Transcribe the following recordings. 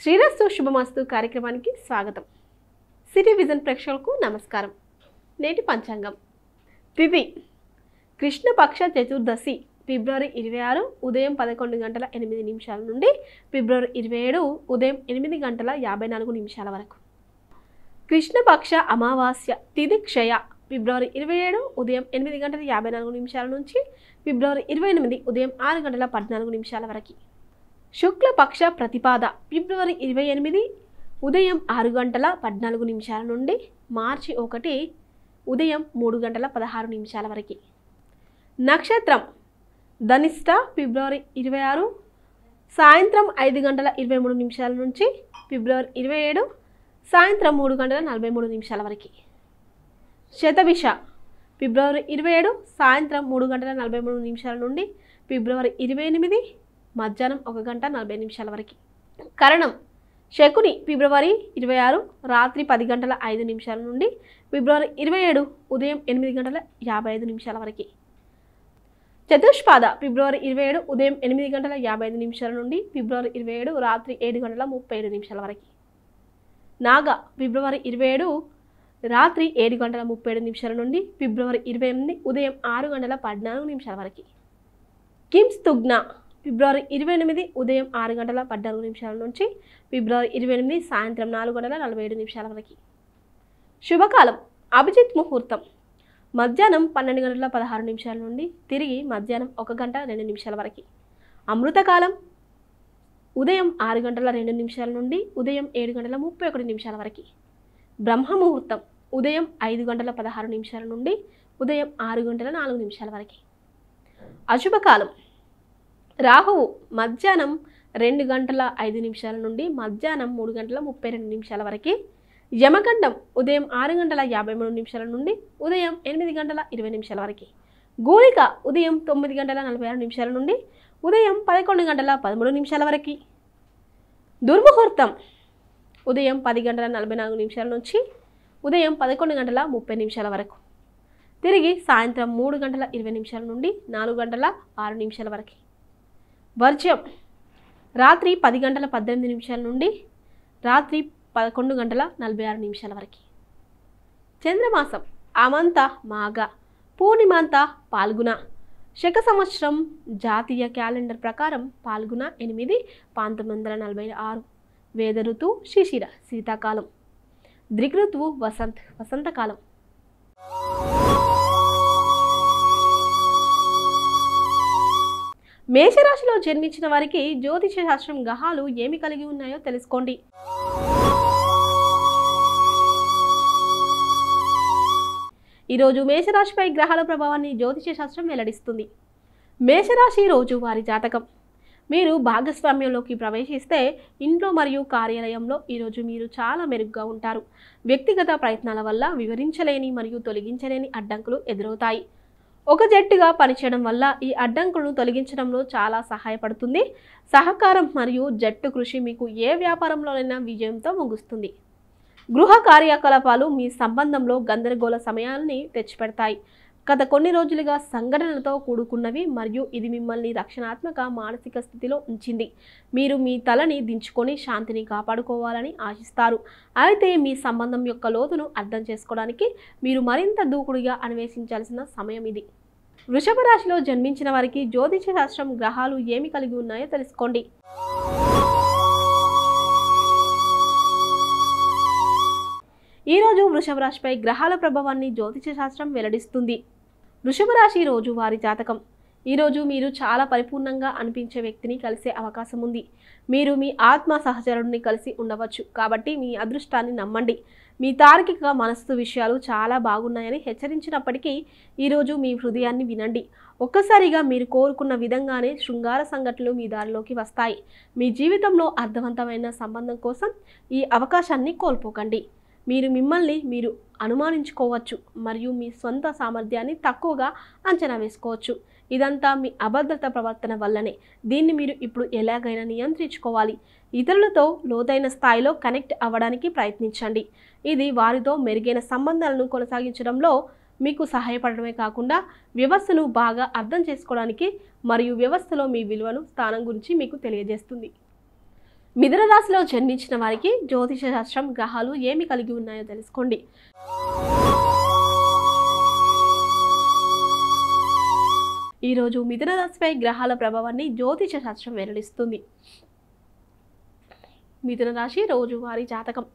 శ్రీరస్తు శుభమస్తు కార్యక్రమానికి స్వాగతం. City vision ప్రేక్షకులకు నమస్కారం. నేటి పంచాంగం. తిథి కృష్ణపక్ష చతుర్దశి ఫిబ్రవరి 26 ఉదయం 11:08 నుండి ఫిబ్రవరి 27 ఉదయం 8:54 వరకు. కృష్ణపక్ష అమావాస్య తిథి క్షయ ఫిబ్రవరి 27 ఉదయం 8:54 నుంచి ఫిబ్రవరి 28 ఉదయం 6:14 వరకు. శుక్లపక్ష ప్రతిపాద ఫిబ్రవరి 28 ఉదయం 6:14 నుండి మార్చి 1 ఉదయం 3:16 వరకు. నక్షత్రం ధనిష్ట ఫిబ్రవరి 26 సాయంత్రం 5:23 నుంచి ఫిబ్రవరి 27 సాయంత్రం 3:43 వరకు. శతభిష ఫిబ్రవరి 27 సాయంత్రం 3:43 నుండి ఫిబ్రవరి 28 మధ్యాహ్నం 1:40 వరకు. కరణం శకుని ఫిబ్రవరి 26 రాత్రి 10:05 నుండి ఫిబ్రవరి 27 ఉదయం 8:55 వరకు. చతుష్పాద ఫిబ్రవరి 27 ఉదయం 8:55 నుండి ఫిబ్రవరి 27 రాత్రి 7:37 వరకు. నాగ ఫిబ్రవరి 27 రాత్రి 7:37 నుండి ఫిబ్రవరి 28 ఉదయం 6:14 వరకు. కింస్తుగ్న ఫిబ్రవరి 28 ఉదయం 6:14 నుంచి ఫిబ్రవరి 28 సాయంత్రం 4:47 వరకు. శుభకాలం అభిజిత్ ముహూర్తం మధ్యాహ్నం 12:16 నుండి తిరిగి మధ్యాహ్నం 1:02 వరకు. అమృతకాలం ఉదయం 6:02 నుండి ఉదయం 7:31 వరకు. బ్రహ్మముహూర్తం ఉదయం 5:16 నుండి ఉదయం 6:04 వరకు. అశుభకాలం రాహువు మధ్యాహ్నం 2:05 నుండి మధ్యాహ్నం 3:32 వరకు. యమగండం ఉదయం 6:53 నుండి ఉదయం 8:20 వరకు. గూళిక ఉదయం 9:46 నుండి ఉదయం 11:13 వరకు. దుర్ముహూర్తం ఉదయం 10:44 నుంచి ఉదయం 11:30 వరకు. తిరిగి సాయంత్రం 3:20 నుండి 4:06 వరకు. వర్జ్యం రాత్రి 10:18 నుండి రాత్రి 11:46 వరకు. చంద్రమాసం అమంత మాఘ పూర్ణిమాంత పాల్గొన. శక సంవత్సరం జాతీయ క్యాలెండర్ ప్రకారం పాల్గొన 8 1946. వేద ఋతువు శిశిర శీతాకాలం. దృగ్ఋతువు వసంతకాలం. మేషరాశిలో జన్మించిన వారికి జ్యోతిష శాస్త్రం గ్రహాలు ఏమి కలిగి ఉన్నాయో తెలుసుకోండి. ఈరోజు మేషరాశిపై గ్రహాల ప్రభావాన్ని జ్యోతిష శాస్త్రం వెల్లడిస్తుంది. మేషరాశి రోజు వారి జాతకం. మీరు భాగస్వామ్యంలోకి ప్రవేశిస్తే ఇంట్లో మరియు కార్యాలయంలో ఈరోజు మీరు చాలా మెరుగ్గా ఉంటారు. వ్యక్తిగత ప్రయత్నాల వల్ల వివరించలేని మరియు తొలగించలేని అడ్డంకులు ఎదురవుతాయి. ఒక జట్టుగా పనిచేయడం వల్ల ఈ అడ్డంకులను తొలగించడంలో చాలా సహాయపడుతుంది. సహకారం మరియు జట్టు కృషి మీకు ఏ వ్యాపారంలోనైనా విజయంతో ముగుస్తుంది. గృహ కార్యకలాపాలు మీ సంబంధంలో గందరగోళ సమయాన్ని తెచ్చిపెడతాయి. గత కొన్ని రోజులుగా సంఘటనలతో కూడుకున్నవి మరియు ఇది మిమ్మల్ని రక్షణాత్మక మానసిక స్థితిలో ఉంచింది. మీరు మీ తలని దించుకొని శాంతిని కాపాడుకోవాలని ఆశిస్తారు. అయితే మీ సంబంధం యొక్క లోతును అర్థం చేసుకోవడానికి మీరు మరింత దూకుడుగా అన్వేషించాల్సిన సమయం ఇది. వృషభ రాశిలో జన్మించిన వారికి జ్యోతిష శాస్త్రం గ్రహాలు ఏమి కలిగి ఉన్నాయో తెలుసుకోండి. ఈరోజు వృషభ రాశిపై గ్రహాల ప్రభావాన్ని జ్యోతిష శాస్త్రం వెల్లడిస్తుంది. వృషభ రాశి రోజు వారి జాతకం. ఈరోజు మీరు చాలా పరిపూర్ణంగా అనిపించే వ్యక్తిని కలిసే అవకాశం ఉంది. మీరు మీ ఆత్మ సహచరుడిని కలిసి ఉండవచ్చు. కాబట్టి మీ అదృష్టాన్ని నమ్మండి. మీ తార్కిక మనస్సు విషయాలు చాలా బాగున్నాయని హెచ్చరించినప్పటికీ ఈరోజు మీ హృదయాన్ని వినండి. ఒక్కసారిగా మీరు కోరుకున్న విధంగానే శృంగార సంఘటనలు మీ దారిలోకి వస్తాయి. మీ జీవితంలో అర్థవంతమైన సంబంధం కోసం ఈ అవకాశాన్ని కోల్పోకండి. మీరు మిమ్మల్ని మీరు అనుమానించుకోవచ్చు మరియు మీ సొంత సామర్థ్యాన్ని తక్కువగా అంచనా వేసుకోవచ్చు. ఇదంతా మీ అభద్రత ప్రవర్తన వల్లనే. దీన్ని మీరు ఇప్పుడు ఎలాగైనా నియంత్రించుకోవాలి. ఇతరులతో లోతైన స్థాయిలో కనెక్ట్ అవ్వడానికి ప్రయత్నించండి. ఇది వారితో మెరుగైన సంబంధాలను కొనసాగించడంలో మీకు సహాయపడడమే కాకుండా వ్యవస్థను బాగా అర్థం చేసుకోవడానికి మరియు వ్యవస్థలో మీ విలువను స్థానం గురించి మీకు తెలియజేస్తుంది. మిథున రాశిలో జన్మించిన వారికి జ్యోతిష శాస్త్రం గ్రహాలు ఏమి కలిగి ఉన్నాయో తెలుసుకోండి. ఈరోజు మిథున రాశిపై గ్రహాల ప్రభావాన్ని జ్యోతిష శాస్త్రం వెల్లడిస్తుంది. మిథున రాశి రోజువారీ జాతకం.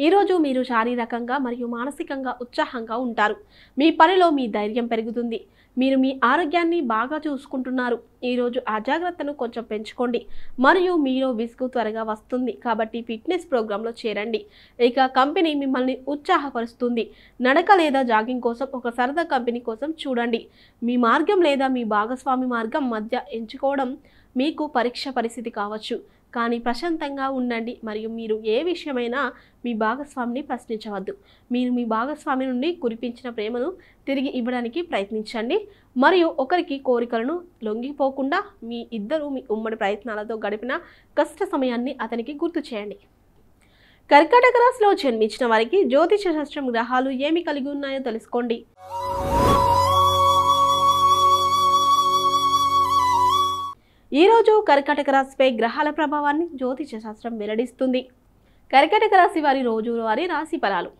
ఈరోజు మీరు శారీరకంగా మరియు మానసికంగా ఉత్సాహంగా ఉంటారు. మీ పనిలో మీ ధైర్యం పెరుగుతుంది. మీరు మీ ఆరోగ్యాన్ని బాగా చూసుకుంటున్నారు. ఈరోజు అజాగ్రత్తను కొంచెం పెంచుకోండి మరియు మీలో విసుగు త్వరగా వస్తుంది కాబట్టి ఫిట్నెస్ ప్రోగ్రాంలో చేరండి. ఇక కంపెనీ మిమ్మల్ని ఉత్సాహపరుస్తుంది. నడక లేదా జాగింగ్ కోసం ఒక సరదా కంపెనీ కోసం చూడండి. మీ మార్గం లేదా మీ భాగస్వామి మార్గం మధ్య ఎంచుకోవడం మీకు పరీక్ష పరిస్థితి కావచ్చు. కానీ ప్రశాంతంగా ఉండండి మరియు మీరు ఏ విషయమైనా మీ భాగస్వామిని ప్రశ్నించవద్దు. మీరు మీ భాగస్వామి నుండి కురిపించిన ప్రేమను తిరిగి ఇవ్వడానికి ప్రయత్నించండి మరియు ఒకరికి కోరికలను లొంగిపోకుండా మీ ఇద్దరు మీ ఉమ్మడి ప్రయత్నాలతో గడిపిన కష్ట సమయాన్ని అతనికి గుర్తు చేయండి. కర్కాటక రాశిలో జన్మించిన వారికి జ్యోతిష శాస్త్రం గ్రహాలు ఏమి కలిగి ఉన్నాయో తెలుసుకోండి. ఈరోజు కర్కాటక రాశిపై గ్రహాల ప్రభావాన్ని జ్యోతిష శాస్త్రం వెల్లడిస్తుంది. కర్కాటక రాశి వారి రోజువారీ రాశి ఫలాలు.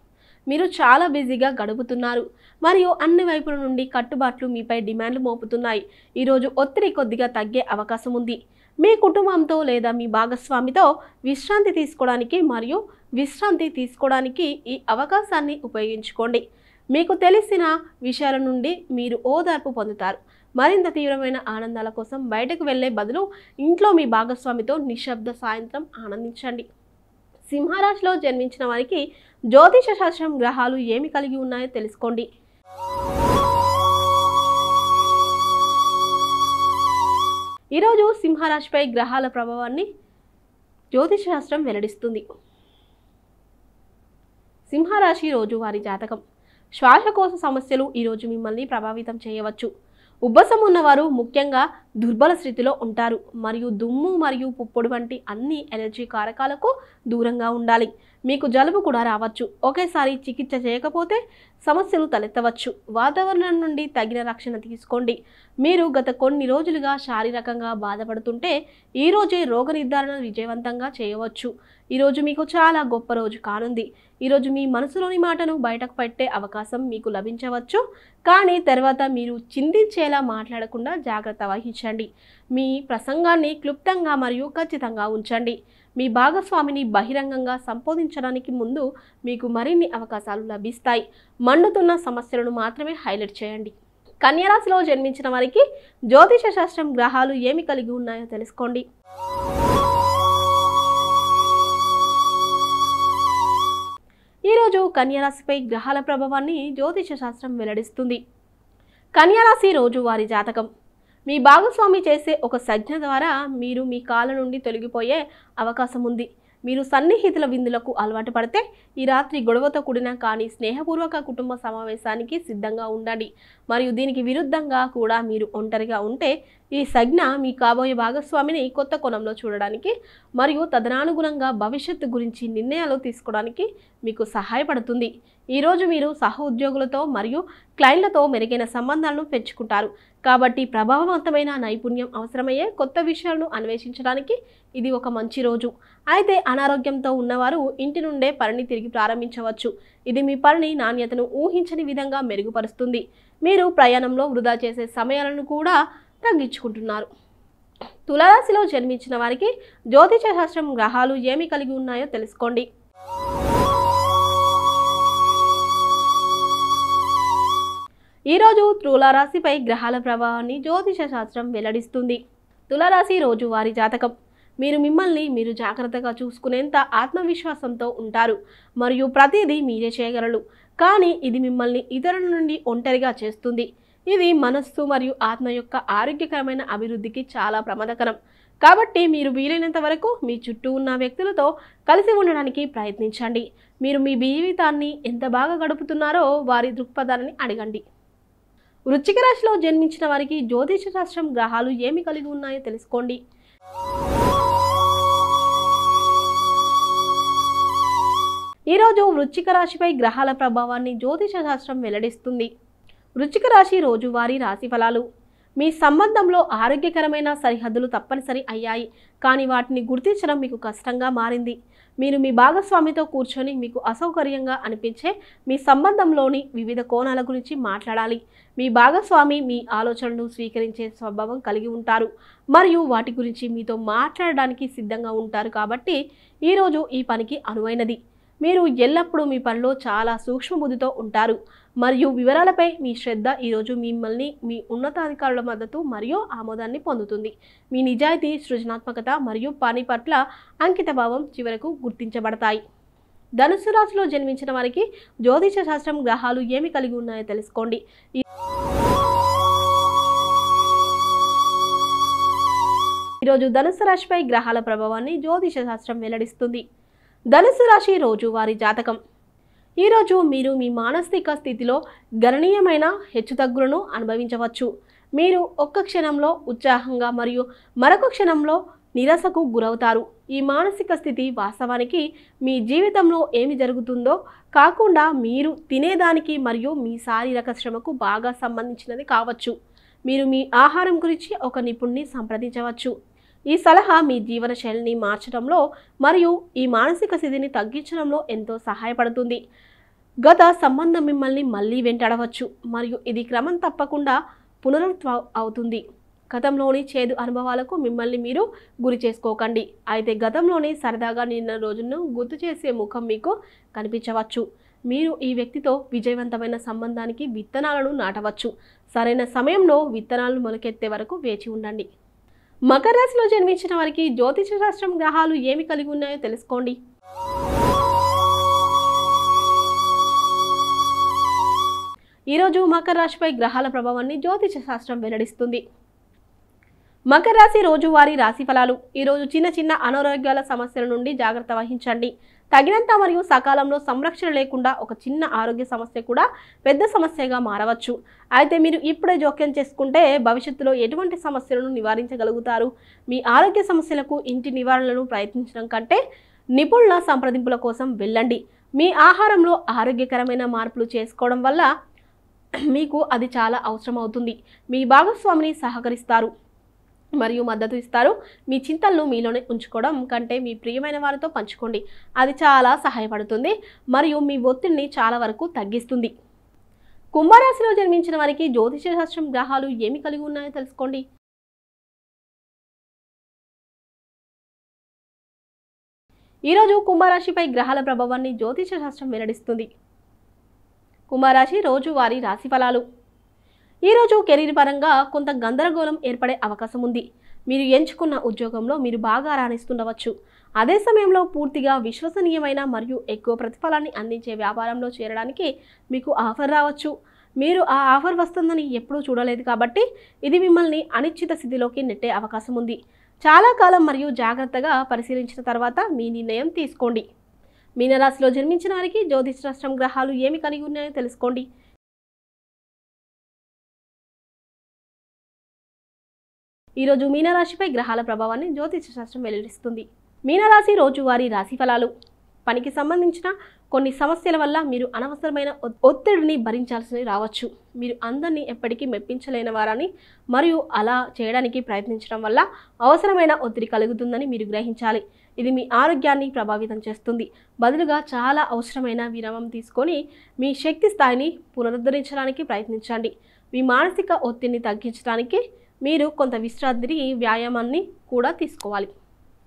మీరు చాలా బిజీగా గడుపుతున్నారు మరియు అన్ని వైపుల నుండి కట్టుబాట్లు మీపై డిమాండ్లు మోపుతున్నాయి. ఈరోజు ఒత్తిడి కొద్దిగా తగ్గే అవకాశం ఉంది. మీ కుటుంబంతో లేదా మీ భాగస్వామితో విశ్రాంతి తీసుకోవడానికి ఈ అవకాశాన్ని ఉపయోగించుకోండి. మీకు తెలిసిన విషయాల నుండి మీరు ఓదార్పు పొందుతారు. మరింత తీవ్రమైన ఆనందాల కోసం బయటకు వెళ్లే బదులు ఇంట్లో మీ భాగస్వామితో నిశ్శబ్ద సాయంత్రం ఆనందించండి. సింహరాశిలో జన్మించిన వారికి జ్యోతిష శాస్త్రం గ్రహాలు ఏమి కలిగి ఉన్నాయో తెలుసుకోండి. ఈరోజు సింహరాశిపై గ్రహాల ప్రభావాన్ని జ్యోతిష శాస్త్రం వెల్లడిస్తుంది. సింహరాశి రోజువారీ జాతకం. శ్వాసకోశ సమస్యలు ఈరోజు మిమ్మల్ని ప్రభావితం చేయవచ్చు. ఉబ్బసం ఉన్నవారు ముఖ్యంగా దుర్బల స్థితిలో ఉంటారు మరియు దుమ్ము మరియు పుప్పొడి వంటి అన్ని ఎలర్జీ కారకాలకు దూరంగా ఉండాలి. మీకు జలుబు కూడా రావచ్చు. ఒకేసారి చికిత్స చేయకపోతే సమస్యలు తలెత్తవచ్చు. వాతావరణం నుండి తగిన రక్షణ తీసుకోండి. మీరు గత కొన్ని రోజులుగా శారీరకంగా బాధపడుతుంటే ఈరోజే రోగ నిర్ధారణ విజయవంతంగా చేయవచ్చు. ఈరోజు మీకు చాలా గొప్ప రోజు కానుంది. ఈరోజు మీ మనసులోని మాటను బయటకు పెట్టే అవకాశం మీకు లభించవచ్చు. కానీ తర్వాత మీరు చింతించేలా మాట్లాడకుండా జాగ్రత్త వహించండి. మీ ప్రసంగాన్ని క్లుప్తంగా మరియు ఖచ్చితంగా ఉంచండి. మీ భాగస్వామిని బహిరంగంగా సంబోధించడానికి ముందు మీకు మరిన్ని అవకాశాలు లభిస్తాయి. మండుతున్న సమస్యలను మాత్రమే హైలైట్ చేయండి. కన్యా రాశిలో జన్మించిన వారికి జ్యోతిష శాస్త్రం గ్రహాలు ఏమి కలిగి ఉన్నాయో తెలుసుకోండి. ఈరోజు కన్యా రాశిపై గ్రహాల ప్రభావాన్ని జ్యోతిష శాస్త్రం వెల్లడిస్తుంది. కన్యా రాశి రోజువారీ జాతకం. మీ భాగస్వామి చేసే ఒక సంజ్ఞ ద్వారా మీరు మీ కాళ్ళ నుండి తొలగిపోయే అవకాశం ఉంది. మీరు సన్నిహితుల విందులకు అలవాటు పడితే ఈ రాత్రి గొడవతో కూడిన కానీ స్నేహపూర్వక కుటుంబ సమావేశానికి సిద్ధంగా ఉండండి. మరియు దీనికి విరుద్ధంగా కూడా మీరు ఒంటరిగా ఉంటే ఈ సంజ్ఞ మీ కాబోయే భాగస్వామిని కొత్త కోణంలో చూడడానికి మరియు తదనుగుణంగా భవిష్యత్తు గురించి నిర్ణయాలు తీసుకోవడానికి మీకు సహాయపడుతుంది. ఈరోజు మీరు సహోద్యోగులతో మరియు క్లయింట్లతో మెరుగైన సంబంధాలను పెంచుకుంటారు. కాబట్టి ప్రభావవంతమైన నైపుణ్యం అవసరమయ్యే కొత్త విషయాలను అన్వేషించడానికి ఇది ఒక మంచి రోజు. అయితే అనారోగ్యంతో ఉన్నవారు ఇంటి నుండే పనిని తిరిగి ప్రారంభించవచ్చు. ఇది మీ పనిని నాణ్యతను ఊహించని విధంగా మెరుగుపరుస్తుంది. మీరు ప్రయాణంలో వృధా చేసే సమయాలను కూడా తగ్గించుకుంటున్నారు. తులారాశిలో జన్మించిన వారికి జ్యోతిష శాస్త్రం గ్రహాలు ఏమి కలిగి ఉన్నాయో తెలుసుకోండి. ఈరోజు తులారాశిపై గ్రహాల ప్రభావాన్ని జ్యోతిష శాస్త్రం వెల్లడిస్తుంది. తులారాశి రోజువారీ జాతకం. మీరు మిమ్మల్ని మీరు జాగ్రత్తగా చూసుకునేంత ఆత్మవిశ్వాసంతో ఉంటారు మరియు ప్రతిదీ మీరే చేయగలరు. కానీ ఇది మిమ్మల్ని ఇతరుల నుండి ఒంటరిగా చేస్తుంది. ఇది మనస్సు మరియు ఆత్మ యొక్క ఆరోగ్యకరమైన అభివృద్ధికి చాలా ప్రమాదకరం. కాబట్టి మీరు వీలైనంత వరకు మీ చుట్టూ ఉన్న వ్యక్తులతో కలిసి ఉండడానికి ప్రయత్నించండి. మీరు మీ జీవితాన్ని ఎంత బాగా గడుపుతున్నారో వారి దృక్పథాన్ని అడగండి. వృశ్చిక రాశిలో జన్మించిన వారికి జ్యోతిష శాస్త్రం గ్రహాలు ఏమి కలిగి ఉన్నాయో తెలుసుకోండి. ఈరోజు వృశ్చిక రాశిపై గ్రహాల ప్రభావాన్ని జ్యోతిష శాస్త్రం వెల్లడిస్తుంది. వృశ్చిక రాశి రోజువారీ రాశి ఫలాలు. మీ సంబంధంలో ఆరోగ్యకరమైన సరిహద్దులు తప్పనిసరి అయ్యాయి, కానీ వాటిని గుర్తించడం మీకు కష్టంగా మారింది. మీరు మీ భాగస్వామితో కూర్చొని మీకు అసౌకర్యంగా అనిపించే మీ సంబంధంలోని వివిధ కోణాల గురించి మాట్లాడాలి. మీ భాగస్వామి మీ ఆలోచనలను స్వీకరించే స్వభావం కలిగి ఉంటారు మరియు వాటి గురించి మీతో మాట్లాడడానికి సిద్ధంగా ఉంటారు. కాబట్టి ఈరోజు ఈ పనికి అనువైనది. మీరు ఎల్లప్పుడూ మీ పనిలో చాలా సూక్ష్మబుద్ధితో ఉంటారు మరియు వివరాలపై మీ శ్రద్ధ ఈరోజు మిమ్మల్ని మీ ఉన్నతాధికారుల మద్దతు మరియు ఆమోదాన్ని పొందుతుంది. మీ నిజాయితీ, సృజనాత్మకత మరియు పని పట్ల అంకితభావం చివరకు గుర్తించబడతాయి. ధనుస్సు రాశిలో జన్మించిన వారికి జ్యోతిష శాస్త్రం గ్రహాలు ఏమి కలిగి ఉన్నాయో తెలుసుకోండి. ఈరోజు ధనుస్సు రాశిపై గ్రహాల ప్రభావాన్ని జ్యోతిష శాస్త్రం వెల్లడిస్తుంది. ధనుస్సు రాశి రోజువారీ జాతకం. ఈరోజు మీరు మీ మానసిక స్థితిలో గణనీయమైన హెచ్చుతగ్గులను అనుభవించవచ్చు. మీరు ఒక్క క్షణంలో ఉత్సాహంగా మరియు మరొక క్షణంలో నిరాశకు గురవుతారు. ఈ మానసిక స్థితి వాస్తవానికి మీ జీవితంలో ఏమి జరుగుతుందో కాకుండా మీరు తినేదానికి మరియు మీ శారీరక శ్రమకు బాగా సంబంధించినది కావచ్చు. మీరు మీ ఆహారం గురించి ఒక నిపుణుడిని సంప్రదించవచ్చు. ఈ సలహా మీ జీవన శైలిని మార్చడంలో మరియు ఈ మానసిక స్థితిని తగ్గించడంలో ఎంతో సహాయపడుతుంది. గత సంబంధం మిమ్మల్ని మళ్ళీ వెంటాడవచ్చు మరియు ఇది క్రమం తప్పకుండా పునరుత్వ అవుతుంది. గతంలోని చేదు అనుభవాలకు మిమ్మల్ని మీరు గురి చేసుకోకండి. అయితే గతంలోని సరదాగా నిన్న రోజును గుర్తు చేసే ముఖం మీకు కనిపించవచ్చు. మీరు ఈ వ్యక్తితో విజయవంతమైన సంబంధానికి విత్తనాలను నాటవచ్చు. సరైన సమయంలో విత్తనాలను మొలకెత్తే వరకు వేచి ఉండండి. మకర రాశిలో జన్మించిన వారికి జ్యోతిష శాస్త్రం గ్రహాలు ఏమి కలిగి ఉన్నాయో తెలుసుకోండి. ఈరోజు మకర రాశిపై గ్రహాల ప్రభావాన్ని జ్యోతిష శాస్త్రం వెల్లడిస్తుంది. మకర రాశి రోజువారీ రాశి ఫలాలు. ఈరోజు చిన్న చిన్న అనారోగ్యాల సమస్యల నుండి జాగ్రత్త వహించండి. తగినంత మరియు సకాలంలో సంరక్షణ లేకుండా ఒక చిన్న ఆరోగ్య సమస్య కూడా పెద్ద సమస్యగా మారవచ్చు. అయితే మీరు ఇప్పుడే జోక్యం చేసుకుంటే భవిష్యత్తులో ఎటువంటి సమస్యలను నివారించగలుగుతారు. మీ ఆరోగ్య సమస్యలకు ఇంటి నివారణలను ప్రయత్నించడం కంటే నిపుణుల సంప్రదింపుల కోసం వెళ్ళండి. మీ ఆహారంలో ఆరోగ్యకరమైన మార్పులు చేసుకోవడం వల్ల మీకు అది చాలా అవసరం అవుతుంది. మీ భాగస్వామిని సహకరిస్తారు మరియు మద్దతు ఇస్తారు. మీ చింతలను మీలోనే ఉంచుకోవడం కంటే మీ ప్రియమైన వారితో పంచుకోండి. అది చాలా సహాయపడుతుంది మరియు మీ ఒత్తిడిని చాలా వరకు తగ్గిస్తుంది. కుంభరాశిలో జన్మించిన వారికి జ్యోతిష శాస్త్రం గ్రహాలు ఏమి కలిగి ఉన్నాయో తెలుసుకోండి. ఈరోజు కుంభరాశిపై గ్రహాల ప్రభావాన్ని జ్యోతిష శాస్త్రం వెల్లడిస్తుంది. కుంభరాశి రోజువారీ రాశి ఫలాలు. ఈరోజు కెరీర్ పరంగా కొంత గందరగోళం ఏర్పడే అవకాశం ఉంది. మీరు ఎంచుకున్న ఉద్యోగంలో మీరు బాగా రాణిస్తుండవచ్చు. అదే సమయంలో పూర్తిగా విశ్వసనీయమైన మరియు ఎక్కువ ప్రతిఫలాన్ని అందించే వ్యాపారంలో చేరడానికి మీకు ఆఫర్ రావచ్చు. మీరు ఆ ఆఫర్ వస్తుందని ఎప్పుడూ చూడలేదు కాబట్టి ఇది మిమ్మల్ని అనిశ్చిత స్థితిలోకి నెట్టే అవకాశం ఉంది. చాలా కాలం మరియు జాగ్రత్తగా పరిశీలించిన తర్వాత మీ నిర్ణయం తీసుకోండి. మీనరాశిలో జన్మించిన వారికి జ్యోతిష శాస్త్రం గ్రహాలు ఏమి కలిగి ఉన్నాయో తెలుసుకోండి. ఈరోజు మీనరాశిపై గ్రహాల ప్రభావాన్ని జ్యోతిష శాస్త్రం వెల్లడిస్తుంది. మీనరాశి రోజువారీ రాశి ఫలాలు. పనికి సంబంధించిన కొన్ని సమస్యల వల్ల మీరు అనవసరమైన ఒత్తిడిని భరించాల్సి రావచ్చు. మీరు అందరినీ ఎప్పటికీ మెప్పించలేని వారని మరియు అలా చేయడానికి ప్రయత్నించడం వల్ల అవసరమైన ఒత్తిడి కలుగుతుందని మీరు గ్రహించాలి. ఇది మీ ఆరోగ్యాన్ని ప్రభావితం చేస్తుంది. బదులుగా చాలా అవసరమైన విరామం తీసుకొని మీ శక్తి స్థాయిని పునరుద్ధరించడానికి ప్రయత్నించండి. మీ మానసిక ఒత్తిడిని తగ్గించడానికి మీరు కొంత విశ్రాంతిని, వ్యాయామాన్ని కూడా తీసుకోవాలి.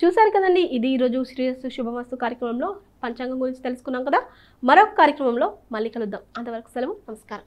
చూశారు కదండి, ఇది ఈరోజు శ్రీరస్తు శుభమస్తు కార్యక్రమంలో పంచాంగం గురించి తెలుసుకున్నాం కదా. మరొక కార్యక్రమంలో మళ్ళీ కలుద్దాం. అంతవరకు సెలవు. నమస్కారం.